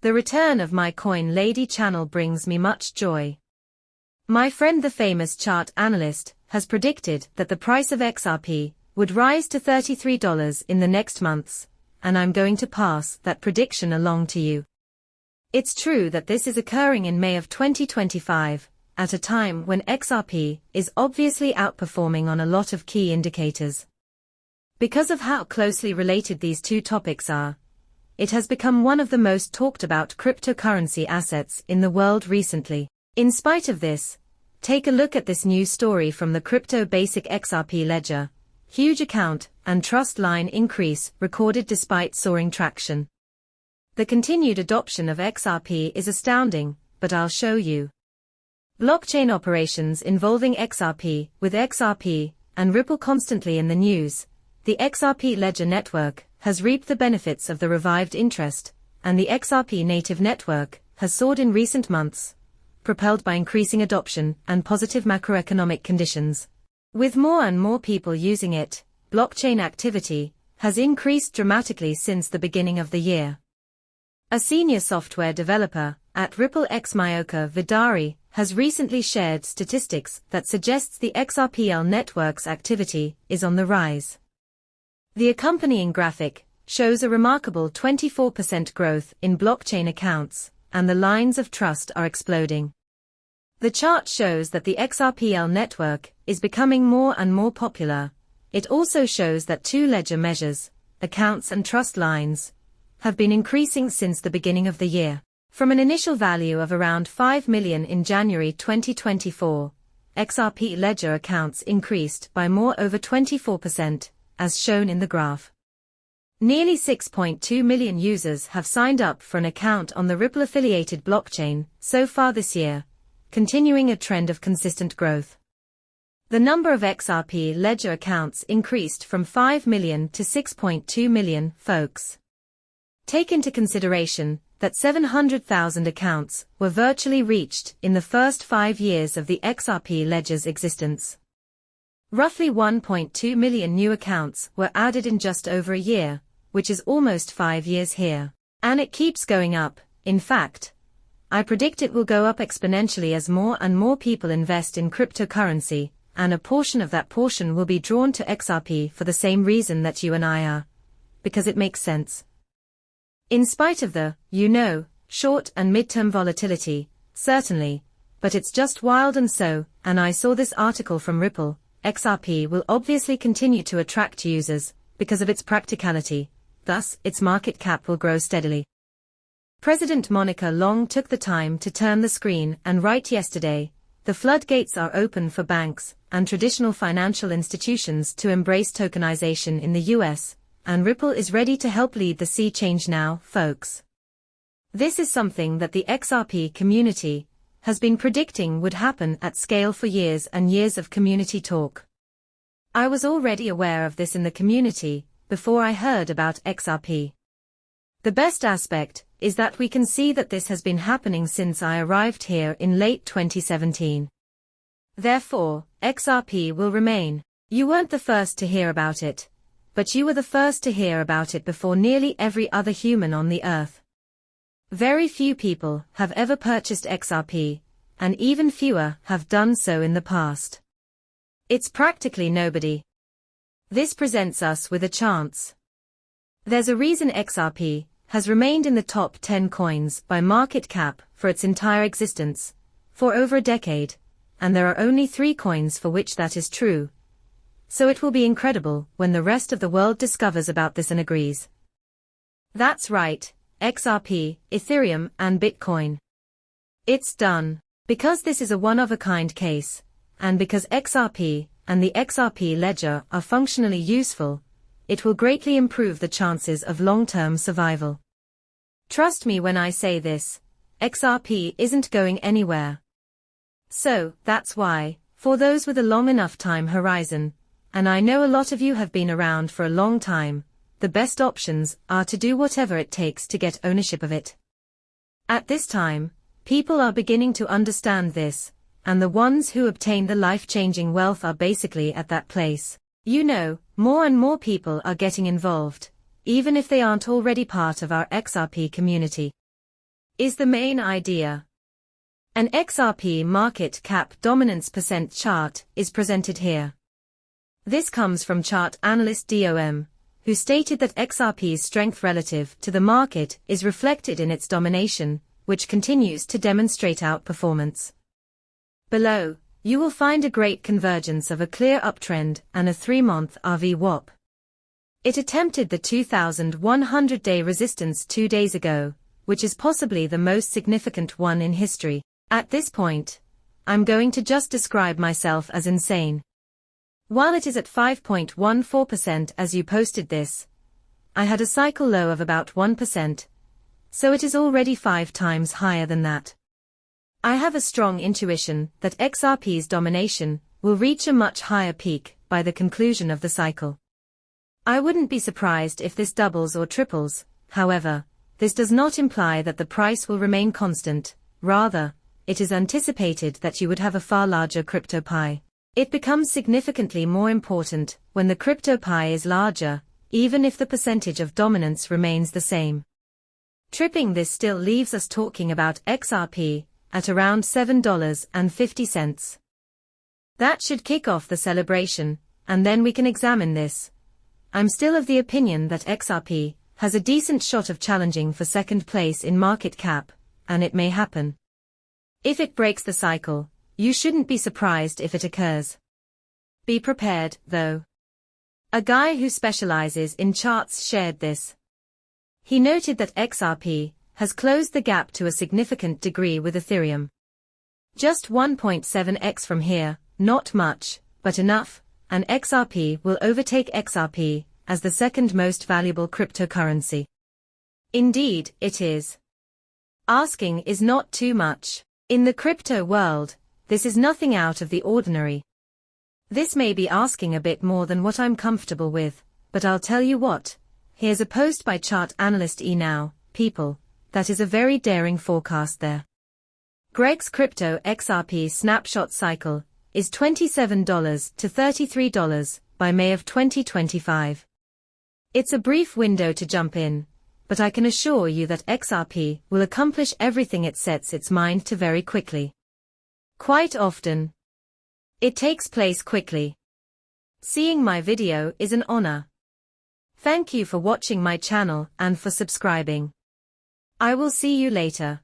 The return of my Coin Lady channel brings me much joy. My friend the famous chart analyst has predicted that the price of XRP would rise to $33 in the next months, and I'm going to pass that prediction along to you. It's true that this is occurring in May of 2025, at a time when XRP is obviously outperforming on a lot of key indicators. Because of how closely related these two topics are, it has become one of the most talked about cryptocurrency assets in the world recently. In spite of this, take a look at this news story from the Crypto Basic XRP ledger. Huge account and trust line increase recorded despite soaring traction. The continued adoption of XRP is astounding, but I'll show you. Blockchain operations involving XRP, with XRP and Ripple constantly in the news, the XRP ledger network has reaped the benefits of the revived interest, and the XRP native network has soared in recent months, propelled by increasing adoption and positive macroeconomic conditions. With more and more people using it, blockchain activity has increased dramatically since the beginning of the year. A senior software developer at Ripple Myoka Vidari has recently shared statistics that suggests the XRPL network's activity is on the rise. The accompanying graphic shows a remarkable 24% growth in blockchain accounts, and the lines of trust are exploding. The chart shows that the XRPL network is becoming more and more popular. It also shows that two ledger measures, accounts and trust lines, have been increasing since the beginning of the year. From an initial value of around 5 million in January 2024, XRP ledger accounts increased by more over 24%, as shown in the graph. Nearly 6.2 million users have signed up for an account on the Ripple-affiliated blockchain so far this year, continuing a trend of consistent growth. The number of XRP ledger accounts increased from 5 million to 6.2 million folks. Take into consideration that 700,000 accounts were virtually reached in the first 5 years of the XRP ledger's existence. Roughly 1.2 million new accounts were added in just over a year, which is almost 5 years here. And it keeps going up. In fact, I predict it will go up exponentially as more and more people invest in cryptocurrency, and a portion of that portion will be drawn to XRP for the same reason that you and I are. Because it makes sense. In spite of the, short and mid-term volatility, certainly, but it's just wild. And I saw this article from Ripple. XRP will obviously continue to attract users because of its practicality, thus its market cap will grow steadily. President Monica Long took the time to turn the screen and write yesterday, the floodgates are open for banks and traditional financial institutions to embrace tokenization in the US, and Ripple is ready to help lead the sea change now, folks. This is something that the XRP community has been predicting would happen at scale for years and years of community talk. I was already aware of this in the community before I heard about XRP. The best aspect is that we can see that this has been happening since I arrived here in late 2017. Therefore, XRP will remain. You weren't the first to hear about it, but you were the first to hear about it before nearly every other human on the earth. Very few people have ever purchased XRP, and even fewer have done so in the past. It's practically nobody. This presents us with a chance. There's a reason XRP has remained in the top 10 coins by market cap for its entire existence, for over a decade, and there are only 3 coins for which that is true. So it will be incredible when the rest of the world discovers about this and agrees. That's right. XRP, Ethereum, and Bitcoin. It's done. Because this is a one-of-a-kind case, and because XRP and the XRP ledger are functionally useful, it will greatly improve the chances of long-term survival. Trust me when I say this, XRP isn't going anywhere. So, that's why, for those with a long enough time horizon, and I know a lot of you have been around for a long time, the best options are to do whatever it takes to get ownership of it. At this time, people are beginning to understand this, and the ones who obtain the life-changing wealth are basically at that place. More and more people are getting involved, even if they aren't already part of our XRP community. is the main idea. An XRP market cap dominance percent chart is presented here. This comes from chart analyst DOM, who stated that XRP's strength relative to the market is reflected in its domination, which continues to demonstrate outperformance. Below, you will find a great convergence of a clear uptrend and a 3-month RVWAP. It attempted the 2,100-day resistance 2 days ago, which is possibly the most significant one in history. At this point, I'm going to just describe myself as insane. While it is at 5.14% as you posted this, I had a cycle low of about 1%, so it is already 5 times higher than that. I have a strong intuition that XRP's domination will reach a much higher peak by the conclusion of the cycle. I wouldn't be surprised if this doubles or triples. However, this does not imply that the price will remain constant. Rather, it is anticipated that you would have a far larger crypto pie. It becomes significantly more important when the crypto pie is larger, even if the percentage of dominance remains the same. Tripping this still leaves us talking about XRP at around $7.50. That should kick off the celebration, and then we can examine this. I'm still of the opinion that XRP has a decent shot of challenging for second place in market cap, and it may happen. If it breaks the cycle, you shouldn't be surprised if it occurs. Be prepared, though. A guy who specializes in charts shared this. He noted that XRP has closed the gap to a significant degree with Ethereum. Just 1.7x from here, not much, but enough, and XRP will overtake XRP as the second most valuable cryptocurrency. Indeed, it is. Asking is not too much. In the crypto world, this is nothing out of the ordinary. This may be asking a bit more than what I'm comfortable with, but I'll tell you what, here's a post by chart analyst now, people, that is a very daring forecast there. Greg's crypto XRP snapshot cycle is $27 to $33 by May of 2025. It's a brief window to jump in, but I can assure you that XRP will accomplish everything it sets its mind to very quickly. Quite often, it takes place quickly. Seeing my video is an honor. Thank you for watching my channel and for subscribing. I will see you later.